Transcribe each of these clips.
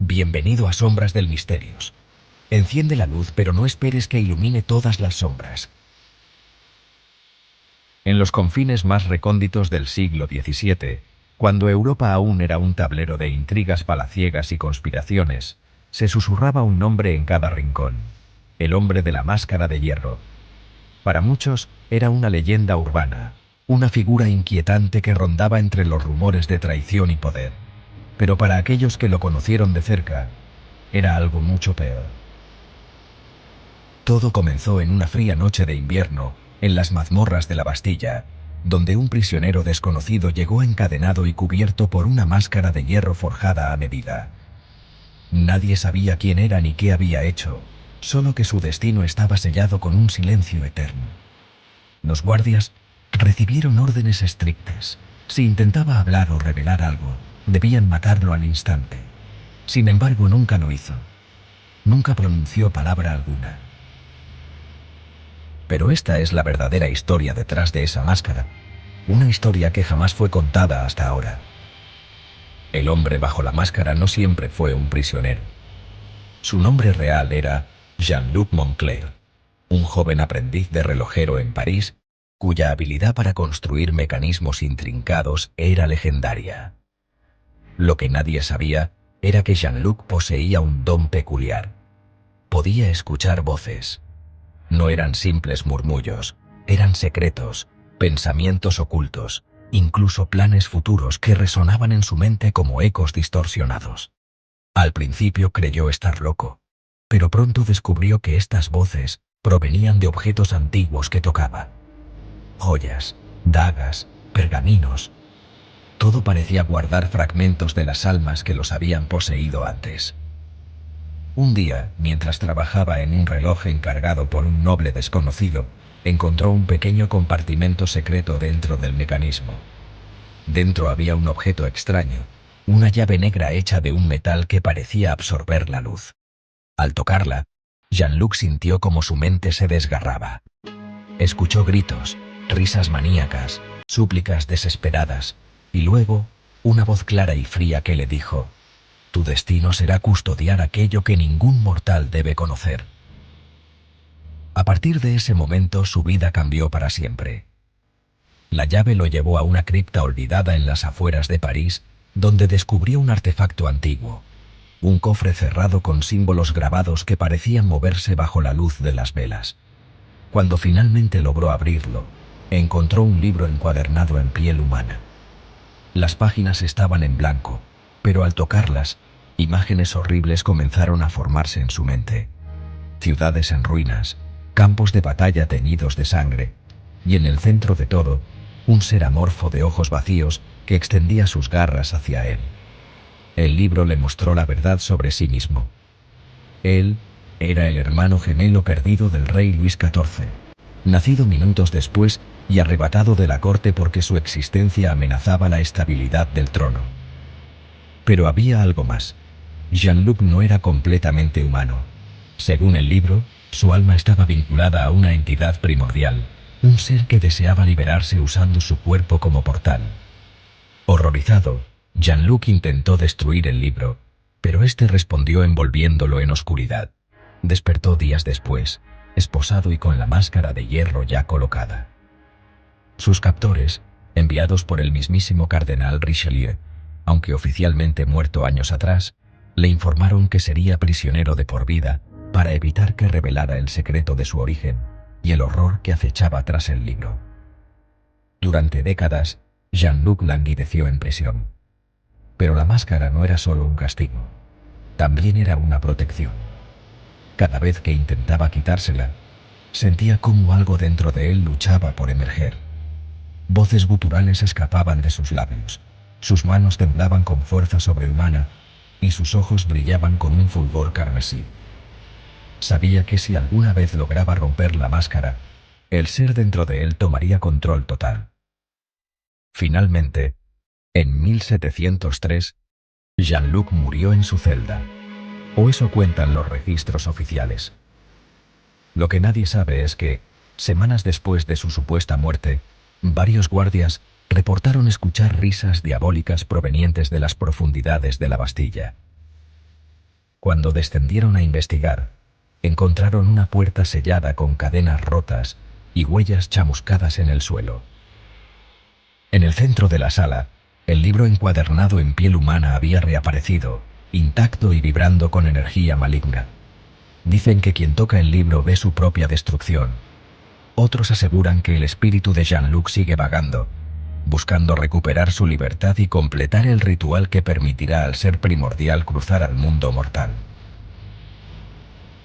Bienvenido a Sombras del Misterios. Enciende la luz, pero no esperes que ilumine todas las sombras. En los confines más recónditos del siglo XVII, cuando Europa aún era un tablero de intrigas palaciegas y conspiraciones, se susurraba un nombre en cada rincón: el hombre de la máscara de hierro. Para muchos, era una leyenda urbana, una figura inquietante que rondaba entre los rumores de traición y poder. Pero para aquellos que lo conocieron de cerca, era algo mucho peor. Todo comenzó en una fría noche de invierno, en las mazmorras de la Bastilla, donde un prisionero desconocido llegó encadenado y cubierto por una máscara de hierro forjada a medida. Nadie sabía quién era ni qué había hecho, solo que su destino estaba sellado con un silencio eterno. Los guardias recibieron órdenes estrictas. Si intentaba hablar o revelar algo, debían matarlo al instante. Sin embargo, nunca lo hizo. Nunca pronunció palabra alguna. Pero esta es la verdadera historia detrás de esa máscara. Una historia que jamás fue contada hasta ahora. El hombre bajo la máscara no siempre fue un prisionero. Su nombre real era Jean-Luc Moncler, un joven aprendiz de relojero en París, cuya habilidad para construir mecanismos intrincados era legendaria. Lo que nadie sabía era que Jean-Luc poseía un don peculiar. Podía escuchar voces. No eran simples murmullos, eran secretos, pensamientos ocultos, incluso planes futuros que resonaban en su mente como ecos distorsionados. Al principio creyó estar loco, pero pronto descubrió que estas voces provenían de objetos antiguos que tocaba. Joyas, dagas, pergaminos. Todo parecía guardar fragmentos de las almas que los habían poseído antes. Un día, mientras trabajaba en un reloj encargado por un noble desconocido, encontró un pequeño compartimento secreto dentro del mecanismo. Dentro había un objeto extraño, una llave negra hecha de un metal que parecía absorber la luz. Al tocarla, Jean-Luc sintió como su mente se desgarraba. Escuchó gritos, risas maníacas, súplicas desesperadas, y luego, una voz clara y fría que le dijo: «Tu destino será custodiar aquello que ningún mortal debe conocer». A partir de ese momento su vida cambió para siempre. La llave lo llevó a una cripta olvidada en las afueras de París, donde descubrió un artefacto antiguo. Un cofre cerrado con símbolos grabados que parecían moverse bajo la luz de las velas. Cuando finalmente logró abrirlo, encontró un libro encuadernado en piel humana. Las páginas estaban en blanco, pero al tocarlas, imágenes horribles comenzaron a formarse en su mente. Ciudades en ruinas, campos de batalla teñidos de sangre, y en el centro de todo, un ser amorfo de ojos vacíos que extendía sus garras hacia él. El libro le mostró la verdad sobre sí mismo. Él era el hermano gemelo perdido del rey Luis XIV, nacido minutos después y arrebatado de la corte porque su existencia amenazaba la estabilidad del trono. Pero había algo más. Jean-Luc no era completamente humano. Según el libro, su alma estaba vinculada a una entidad primordial, un ser que deseaba liberarse usando su cuerpo como portal. Horrorizado, Jean-Luc intentó destruir el libro, pero este respondió envolviéndolo en oscuridad. Despertó días después, esposado y con la máscara de hierro ya colocada. Sus captores, enviados por el mismísimo cardenal Richelieu, aunque oficialmente muerto años atrás, le informaron que sería prisionero de por vida para evitar que revelara el secreto de su origen y el horror que acechaba tras el libro. Durante décadas, Jean-Luc languideció en prisión. Pero la máscara no era solo un castigo, también era una protección. Cada vez que intentaba quitársela, sentía como algo dentro de él luchaba por emerger. Voces guturales escapaban de sus labios, sus manos temblaban con fuerza sobrehumana, y sus ojos brillaban con un fulgor carmesí. Sabía que si alguna vez lograba romper la máscara, el ser dentro de él tomaría control total. Finalmente, en 1703, Jean-Luc murió en su celda. O eso cuentan los registros oficiales. Lo que nadie sabe es que, semanas después de su supuesta muerte, varios guardias reportaron escuchar risas diabólicas provenientes de las profundidades de la Bastilla. Cuando descendieron a investigar, encontraron una puerta sellada con cadenas rotas y huellas chamuscadas en el suelo. En el centro de la sala, el libro encuadernado en piel humana había reaparecido, intacto y vibrando con energía maligna. Dicen que quien toca el libro ve su propia destrucción. Otros aseguran que el espíritu de Jean-Luc sigue vagando, buscando recuperar su libertad y completar el ritual que permitirá al ser primordial cruzar al mundo mortal.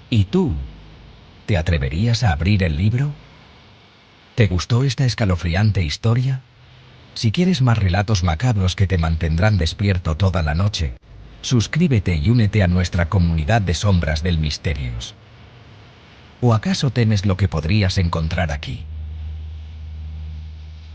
¿Y tú? ¿Te atreverías a abrir el libro? ¿Te gustó esta escalofriante historia? Si quieres más relatos macabros que te mantendrán despierto toda la noche, suscríbete y únete a nuestra comunidad de sombras del misterios. ¿O acaso temes lo que podrías encontrar aquí?